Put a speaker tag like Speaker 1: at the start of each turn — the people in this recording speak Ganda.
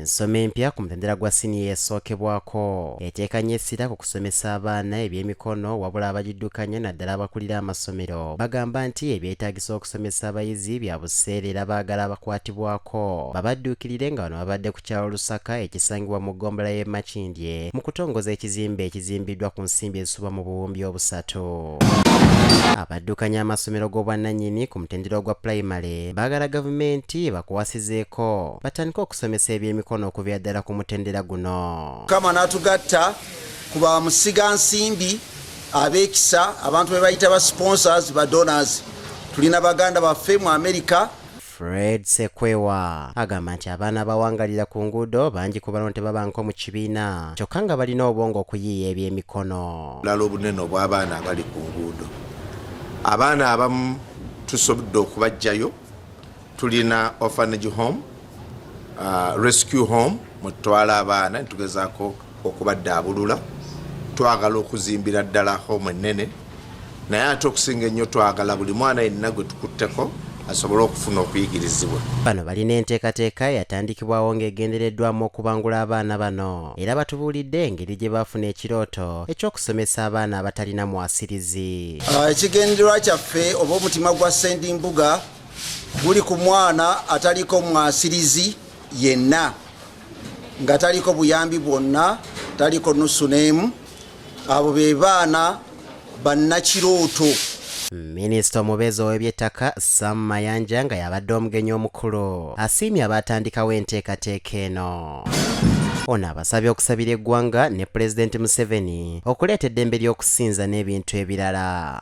Speaker 1: ensoma empya ku mutendera gwa siniya esookebwako eteekanye essira ku kusomesa abaana ebyemikono wabula abagiddukanya naddala abakulira amasomero bagamba nti ebyetaagisa okusomesa abayizi bya buseere era baagala abakwatibwako babadduukirire nga bano babadde ku kyalo Lusaka ekisangibwa mu ggombolola y'e Makindye mu kutongoza ekizimbe ekizimbiddwa ku nsimbi ezisubwa mu buwumbi obusatu. Abaddukanya amasomero g'obwannannyini ku mutendera gwa pulayimale baagala gavumenti bakuwasizeeko batandike okusomesa ebyemikono okuviira ddala ku mutendera guno.
Speaker 2: Kama n'atugatta ku bamusigansimbi ab'ekisa abantu be bayita ba sponsors ba donors. Tulina baganda baffe mu America.
Speaker 1: Fred Sekwewa agamba nti abaana abawangalira ku nguudo bangi ku bano tebabanko mu kibiina kyokka nga balina obwongo okuyiiya ebyemikono.
Speaker 3: Lala obunene obw'abaana abali ku nguudo, abaana abamu tusobodde okubajjayo. Tulina orphanage home, rescue home mutwala abaana nitugezaako okubaddaabulula. Twagala okuzimbira ddala home ennene, naye ate okusinga ennyo twagala buli mwana yenna gwe tukutteko asobole okufuna okuyigirizibwa.
Speaker 1: Bano balina enteekateeka yatandikibwawo ng'egendereddwamu okubangula abaana bano era batubuulidde engeri gye baafuna ekirooto eky'okusomesa abaana abatalina mwasirizi.
Speaker 2: Ekigendererwa kyaffe oba omutima gwa Sendimbuga guli ku mwana ataliko mwasirizi yenna, nga taliko buyambi bwonna, taliko nusu n'emu. Abo be baana bannakirooto.
Speaker 1: Minisita omubeezi ow'ebyettaka Sam Mayanja nga yabadde omugenyi omukulu asiimye abaatandikawo enteekateeka eno. Ono abasabye okusabira eggwanga ne Pulezidenti Museveni okuleeta eddembe ly'okusinza n'ebintu ebirala.